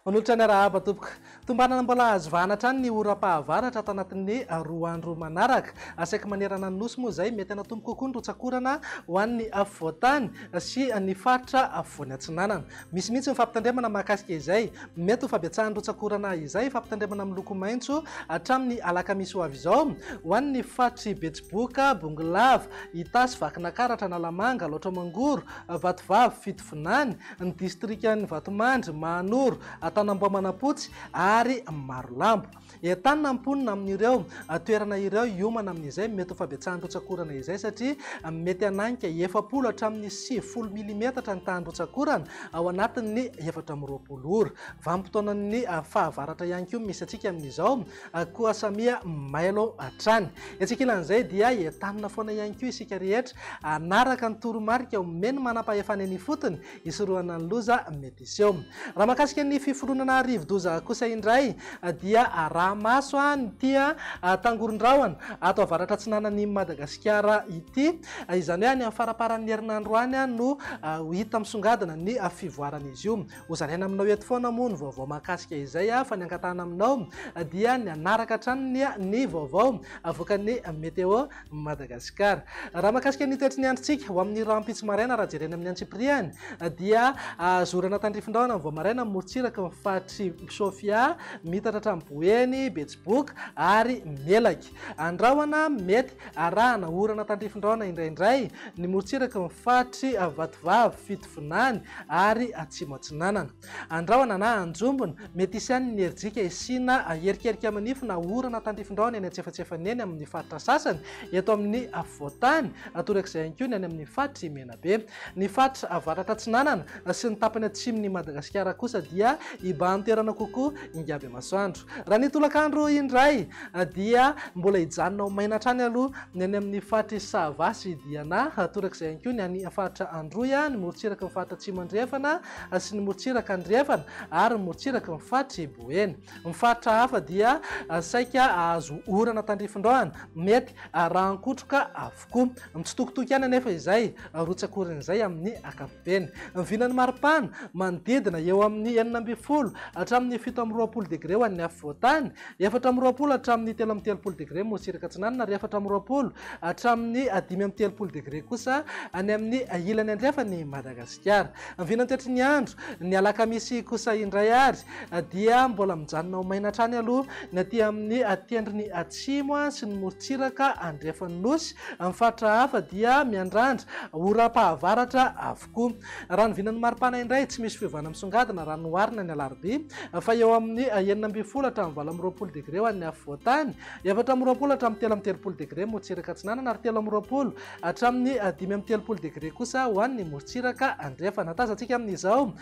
Manolotra ny arahaba tompoko tombanana mbola azo vanatra ny oram-pahavaratra ato anatin'ny roa andro manaraka asaika manerana ny nosy moa izay mety anatombo kokoa ny rotsakorana ho an'ny voatany sy ny faritra voany atsinanana. Misy mihitsy ny fampitandremana mahakasika izay, mety ho fahabetsahan'ny rotsakorana izay fampitandremana amin'ny loko maitso hatramin'ny alakamisy ho avy izao ho an'ny faritry Betsiboka, Bongolava, Itasy, Vakinakaratra, Analamanga, Loatramangoro, Vatovavy, Fitovinany, ny distrikan'ny Vatomandry, Mahanoro, Tanamboamanapotsy ary Marolambo. Entanina amponina amin'ireo toerana ireo iomana amin'izay mety ho fahabetsahan'ny rotsakorana izay satria mety hananika 70 hatramin'ny 90 milimetatra ny tahan'ny rotsakorana ao anatin'ny 420 ora. Vanim-potoanan'ny fahavaratra ihany koa misy atsika amin'izao koa samia mailo hatrany. Etsikilan'izay dia entanina foana ihany koa isika rehetra anaraka ny toromarika omeny manam-pahefana ny fotony isorohana ny loza mety iseho. Raha mahakasika ny fiforonana rivo-doza kosa indray dia Rahamaso ny tia Tangorondrahona ato avaratra atsinanan'ny Madagasikara ity, izany hoe any amin'ny faraparan'ny herinandro any no hita misongadina ny fivoaran'izy io. Hozaraina aminao eto foana moa ny vaovao mahakasika izay fa ny ankatana aminao dia ny anaraka hatrany ny vaovao avoakan'ny Meteo Madagasikara. Raha mahakasika ny toetry ny androntsika ho amin'ny rampitso maraina raha jerena amin'ny Antsipriany dia zorana tandrifin-drahona vao maraina morotsiraka ny faritry Sofia mitatra hatramin'ny Boeny, Betsiboka ary Melaky. Andrahona mety arahana orana tandrifin-drahona indraindray ny morotsiraka ny faritry Vatovavy, Fitovinany ary Atsimo Atsinanana. Andrahona na anjombona mety isy any ny erijika isina erikerika manify na orana tandrifin-drahona eny antsefatsefany eny amin'ny faritra sasany eto amin'ny voatany atorak'izay ihany koa ny any amin'ny faritry Menabe. Ny faritra avaratra atsinanana sy ny tapany atsimon'ny Madagasikara kosa dia ibahan-toerana kokoa ingaby masoandro. Raha ny tolakandro indray dia mbola hijanona ho maina hatrany aloha ny any amin'ny faritry Savasy Diana atorak'izay ihany koa ny any faritra Androya, ny morotsiraka ny faritra Atsimo Andrefana sy ny morotsiraka Andrefana ary ny morotsiraka ny faritry Boeny. Ny faritra hafa dia saika azo orana tandrifin-drahona mety rahankotroka avokoa. Mitsitokotoko ihany anefa izay rotsakorana izay amin'ny ankapobeny. Ny vinan'ny maripana manodidina eo amin'ny 12 hatramin'ny 17 degré ho an'ny voatany, 420 hatramin'ny 13 degré morotsiraka atsinanana ary 420 hatramin'ny 15 degré kosa any amin'ny ilany andrefany Madagasikara. Ny vinan'ny toetry ny andro ny alakamisy kosa indray ary dia mbola mijanona ho maina hatrany aloha ny aty amin'ny tendrony atsimo sy ny morotsiraka andrefan'ny nosy. Amin'ny faritra hafa dia miandrandra oram-pahavaratra avokoa. Raha ny vinan'ny maripana indray tsy misy fiovana misongadina raha noharina ny alarobia fa eo amin'ny 12 hatramin'ny 20 degré ho an'ny voatany, 420 hatramin'ny 13 degré morotsiraka atsinanana ary 13 hatramin'ny 15 degré kosa ho an'ny morotsiraka andrefana. Tazantsika amin'izao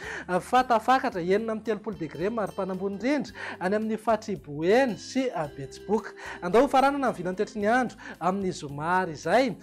fa tafakatra 13 degré maripana ambony indrindra any amin'ny faritry Boeny sy Betsiboka. Andao faranana ny vinan'ny toetry ny andro amin'ny zomary izay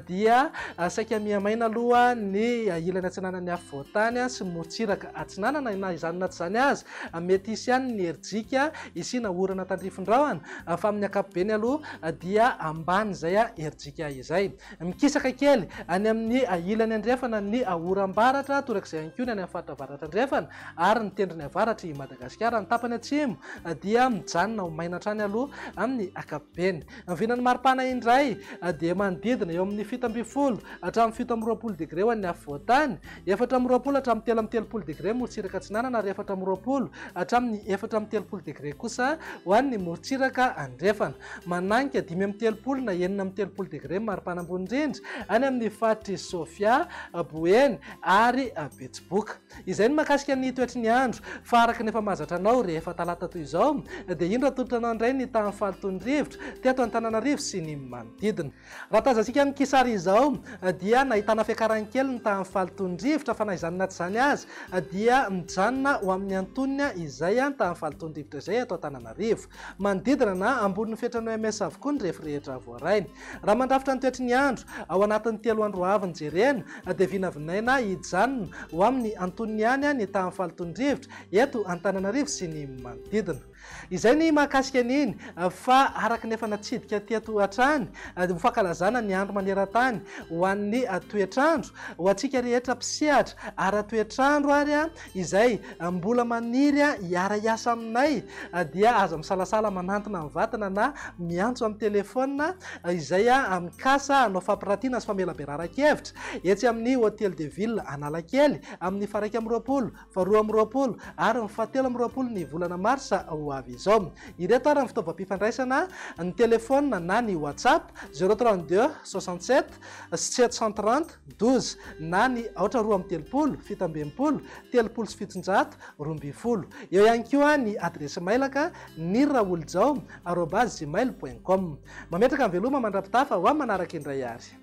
dia saika miamaina aloha ny ilany atsinanany voatany sy morotsiraka atsinanana na izany na tsy izany azy mety isy ihany ny erijika isina orana tandrifin-drahona fa amin'ny ankapobeny aloha dia ambany izay erijika izay. Mikisaka kely any amin'ny ilany andrefana ny oram-baratra torak'izay ihany koa ny any amin'ny faritra avaratra andrefana ary ny tendrony avaratra i Madagasikara. Ny tapany atsimo dia mijanona ho maina hatrany aloha amin'ny ankapobeny. Ny vinan'ny maripana indray dia manodidina eo amin'ny 17 hatramin'ny 17 degré ho an'ny voatany, 420 hatramin'ny 13 degré morotsiraka atsinanana ary 420 hatramin'ny 13 degré kosa ho an'ny morotsiraka andrefana. Mananika 5 na 9 degré maripana ambony indrindra any amin'ny faritry Sofia, Boeny ary Betsiboka. Izay no mahakasika ny toetry ny andro fa araka nefa mahazatra anao rehefa talata toy izao dia indro atolotra indray ny tahan'ny fahalotony rivotra teto Antananarivo sy ny manodidina. Raha tazantsika ny kisary izao dia nahitana fiakarany kely ny tahan'ny fahalotony rivotra fa na izany na tsy izany azy dia mijanona ho amin'ny antonina izay tahan'ny fahalotony rivotra izay ato Antananarivo. Manodidina na ambony fetrany OMS avokoa ny rehefa rehetra voaray. Raha mandrafitra ny toetry ny andro ao anatin'ny 3 andro avy ny jerena dia vinavinaina hijanona ho amin'ny antoniny ihany ny tahan'ny fahalotony rivotra eto Antananarivo sy ny manodidina. izay ny mahakasika an'iny fa araka ny efa natsidika tiatoatrany ho fankalazana ny andro maneran-tany ho an'ny toetrandro ho antsika rehetra mpisehatra ara-toetrandro ary izay mbola maniry hiara-iasa aminay dia aza misalasala manantona amin'ny vatana na miantso amin'ny telefona izay mikasa anao fampiratiana sy famelaberara-kevitra etsy amin'ny hôtel de ville Analakely amin'ny faraika amin'ny roapolo faharoa amin'ny roapolo ary ny fahatelo amin'ny roapolo ny volana marsa ho avy izao. Ireto ary ny fitaovam-pifandraisana ny telefona na ny WhatsApp 032 67 730 12 na ny aotra roa amin'ny telopolo fito amby enimpolo telopolo sy fitonjato roa amby folo. Eo ihany koa ny adresy mailaka ny raoljao@gmail.com. Mametraka amin'ny veloma mandrapitafa ho amin'ny manaraka indray ary.